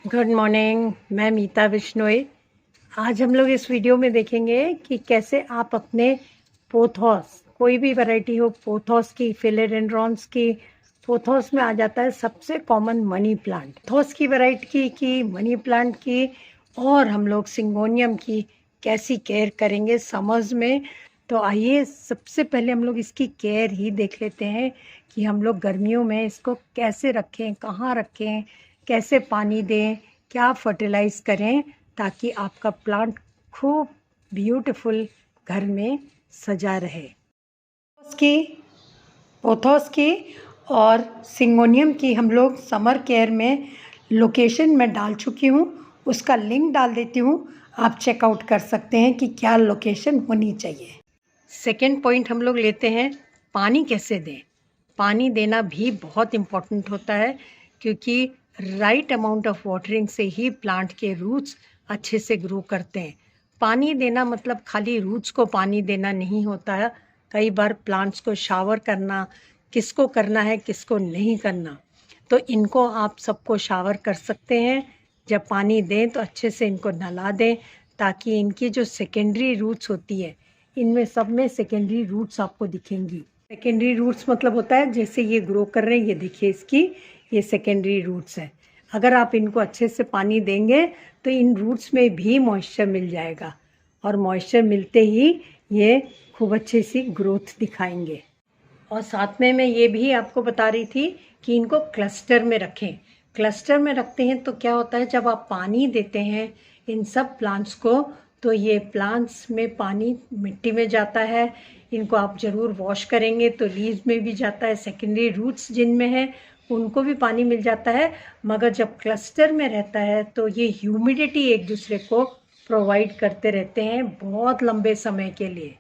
Good morning. मैं मीता बिश्नोई। आज हम लोग इस वीडियो में देखेंगे कि कैसे आप अपने पोथॉस, कोई भी वैरायटी हो, पोथॉस की, फिलेडेंड्रॉन्स की। पोथॉस में आ जाता है सबसे कॉमन मनी प्लांट, पोथॉस की वैरायटी की, मनी प्लांट की, और हम लोग सिंगोनियम की कैसी केयर करेंगे समर्स में। तो आइए सबसे पहले हम लोग इसकी केयर ही देख लेते हैं कि हम लोग गर्मियों में इसको कैसे रखें, कहाँ रखें, कैसे पानी दें, क्या फर्टिलाइज करें, ताकि आपका प्लांट खूब ब्यूटीफुल घर में सजा रहे। उसकी पोथोस की और सिंगोनियम की हम लोग समर केयर में लोकेशन मैं डाल चुकी हूँ, उसका लिंक डाल देती हूँ, आप चेकआउट कर सकते हैं कि क्या लोकेशन होनी चाहिए। सेकेंड पॉइंट हम लोग लेते हैं, पानी कैसे दें। पानी देना भी बहुत इम्पोर्टेंट होता है, क्योंकि राइट अमाउंट ऑफ वाटरिंग से ही प्लांट के रूट्स अच्छे से ग्रो करते हैं। पानी देना मतलब खाली रूट्स को पानी देना नहीं होता है। कई बार प्लांट्स को शावर करना, किसको करना है किसको नहीं करना, तो इनको आप सबको शावर कर सकते हैं। जब पानी दें तो अच्छे से इनको नहला दें, ताकि इनकी जो सेकेंडरी रूट्स होती है, इनमें सब में सेकेंडरी रूट्स आपको दिखेंगी। सेकेंडरी रूट्स मतलब होता है जैसे ये ग्रो कर रहे हैं, ये देखिए इसकी ये सेकेंडरी रूट्स है। अगर आप इनको अच्छे से पानी देंगे तो इन रूट्स में भी मॉइस्चर मिल जाएगा, और मॉइस्चर मिलते ही ये खूब अच्छी सी ग्रोथ दिखाएंगे। और साथ में मैं ये भी आपको बता रही थी कि इनको क्लस्टर में रखें। क्लस्टर में रखते हैं तो क्या होता है, जब आप पानी देते हैं इन सब प्लांट्स को, तो ये प्लांट्स में पानी मिट्टी में जाता है, इनको आप ज़रूर वॉश करेंगे तो लीव्स में भी जाता है, सेकेंडरी रूट्स जिनमें हैं उनको भी पानी मिल जाता है। मगर जब क्लस्टर में रहता है तो ये ह्यूमिडिटी एक दूसरे को प्रोवाइड करते रहते हैं बहुत लंबे समय के लिए,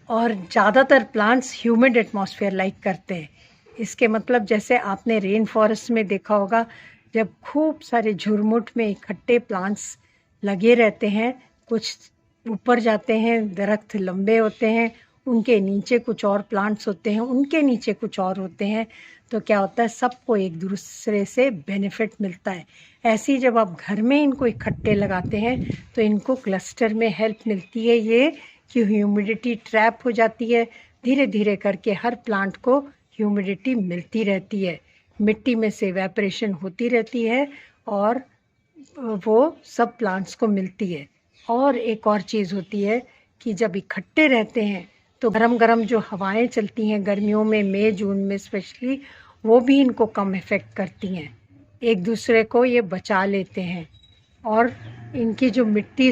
और ज़्यादातर प्लांट्स ह्यूमिड एटमॉस्फेयर लाइक करते हैं। इसके मतलब जैसे आपने रेन फॉरेस्ट में देखा होगा, जब खूब सारे झुरमुट में इकट्ठे प्लांट्स लगे रहते हैं, कुछ ऊपर जाते हैं, दरख्त लंबे होते हैं, उनके नीचे कुछ और प्लांट्स होते हैं, उनके नीचे कुछ और होते हैं, तो क्या होता है, सबको एक दूसरे से बेनिफिट मिलता है। ऐसे ही जब आप घर में इनको इकट्ठे लगाते हैं तो इनको क्लस्टर में हेल्प मिलती है, ये कि ह्यूमिडिटी ट्रैप हो जाती है। धीरे धीरे करके हर प्लांट को ह्यूमिडिटी मिलती रहती है, मिट्टी में से इवेपोरेशन होती रहती है, और वो सब प्लांट्स को मिलती है। और एक और चीज़ होती है कि जब इकट्ठे रहते हैं तो गरम गरम जो हवाएं चलती हैं गर्मियों में, मई जून में स्पेशली, वो भी इनको कम इफ़ेक्ट करती हैं, एक दूसरे को ये बचा लेते हैं। और इनकी जो मिट्टी,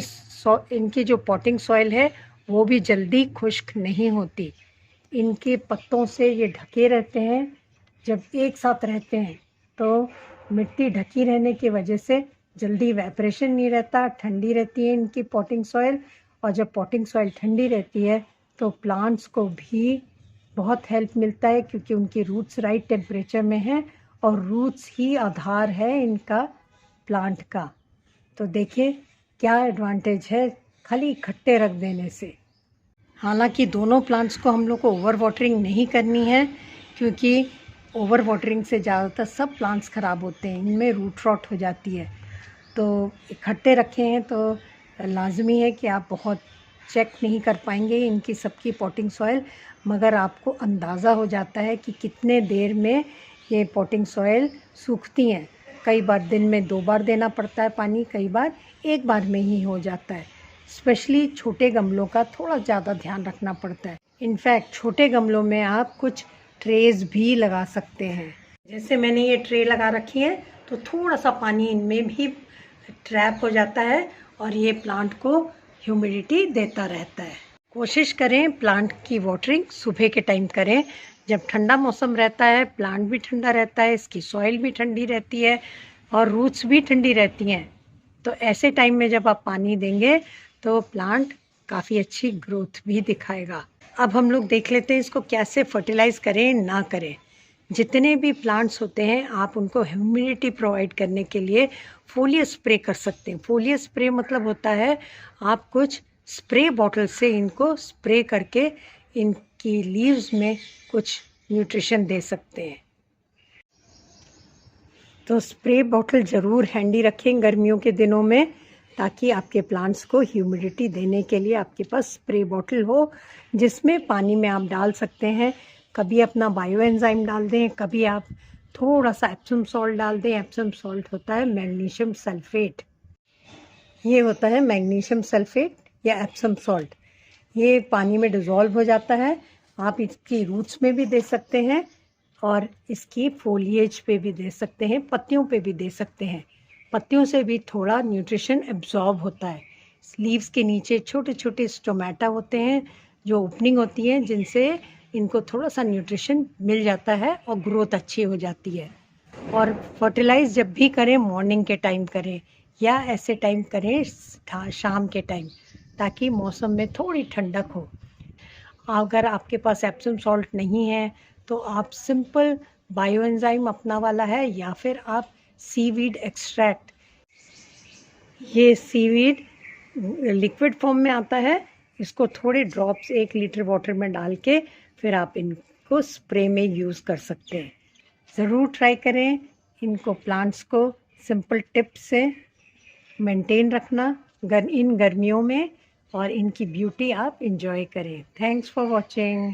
इनकी जो पॉटिंग सॉइल है वो भी जल्दी खुश्क नहीं होती। इनके पत्तों से ये ढके रहते हैं। जब एक साथ रहते हैं तो मिट्टी ढकी रहने की वजह से जल्दी इवेपोरेशन नहीं रहता, ठंडी रहती है इनकी पॉटिंग सॉइल। और जब पॉटिंग सॉइल ठंडी रहती है तो प्लांट्स को भी बहुत हेल्प मिलता है, क्योंकि उनकी रूट्स राइट टेम्परेचर में हैं, और रूट्स ही आधार है इनका प्लांट का। तो देखिए क्या एडवांटेज है खाली इकट्ठे रख देने से। हालांकि दोनों प्लांट्स को हम लोग को ओवर वाटरिंग नहीं करनी है, क्योंकि ओवर वाटरिंग से ज़्यादातर सब प्लांट्स ख़राब होते हैं, इनमें रूट रॉट हो जाती है। तो इकट्ठे रखे हैं तो लाजमी है कि आप बहुत चेक नहीं कर पाएंगे इनकी सबकी पॉटिंग सॉइल, मगर आपको अंदाज़ा हो जाता है कि कितने देर में ये पॉटिंग सॉइल सूखती हैं। कई बार दिन में 2 बार देना पड़ता है पानी, कई बार 1 बार में ही हो जाता है। स्पेशली छोटे गमलों का थोड़ा ज़्यादा ध्यान रखना पड़ता है। इनफैक्ट छोटे गमलों में आप कुछ ट्रेज भी लगा सकते हैं। जैसे मैंने ये ट्रे लगा रखी है तो थोड़ा सा पानी इनमें भी ट्रैप हो जाता है, और ये प्लांट को ह्यूमिडिटी देता रहता है। कोशिश करें प्लांट की वाटरिंग सुबह के टाइम करें, जब ठंडा मौसम रहता है, प्लांट भी ठंडा रहता है, इसकी सॉइल भी ठंडी रहती है, और रूट्स भी ठंडी रहती हैं। तो ऐसे टाइम में जब आप पानी देंगे तो प्लांट काफ़ी अच्छी ग्रोथ भी दिखाएगा। अब हम लोग देख लेते हैं इसको कैसे फर्टिलाइज करें ना करें। जितने भी प्लांट्स होते हैं आप उनको ह्यूमिडिटी प्रोवाइड करने के लिए फोलियर स्प्रे कर सकते हैं। फोलियर स्प्रे मतलब होता है आप कुछ स्प्रे बॉटल से इनको स्प्रे करके इनकी लीव्स में कुछ न्यूट्रिशन दे सकते हैं। तो स्प्रे बॉटल ज़रूर हैंडी रखें गर्मियों के दिनों में, ताकि आपके प्लांट्स को ह्यूमिडिटी देने के लिए आपके पास स्प्रे बॉटल हो, जिसमें पानी में आप डाल सकते हैं। कभी अपना बायो एंजाइम डाल दें, कभी आप थोड़ा सा एप्सम सॉल्ट डाल दें। एप्सम सॉल्ट होता है मैग्नीशियम सल्फेट, ये होता है मैग्नीशियम सल्फेट या एप्सम सॉल्ट। ये पानी में डिज़ोल्व हो जाता है। आप इसकी रूट्स में भी दे सकते हैं और इसकी फोलिएज पे भी दे सकते हैं, पत्तियों पे भी दे सकते हैं। पत्तियों से भी थोड़ा न्यूट्रिशन एब्जॉर्ब होता है। लीव्स के नीचे छोटे छोटे स्टोमेटा होते हैं, जो ओपनिंग होती है, जिनसे इनको थोड़ा सा न्यूट्रिशन मिल जाता है और ग्रोथ अच्छी हो जाती है। और फर्टिलाइज जब भी करें मॉर्निंग के टाइम करें या ऐसे टाइम करें शाम के टाइम, ताकि मौसम में थोड़ी ठंडक हो। अगर आपके पास एप्सम सॉल्ट नहीं है तो आप सिंपल बायो एंजाइम अपना वाला है, या फिर आप सीवीड एक्सट्रैक्ट, ये सीवीड लिक्विड फॉर्म में आता है, इसको थोड़े ड्रॉप्स 1 लीटर वाटर में डाल के फिर आप इनको स्प्रे में यूज़ कर सकते हैं। ज़रूर ट्राई करें इनको, प्लांट्स को सिंपल टिप्स से मेंटेन रखना इन गर्मियों में, और इनकी ब्यूटी आप इंजॉय करें। Thanks for watching.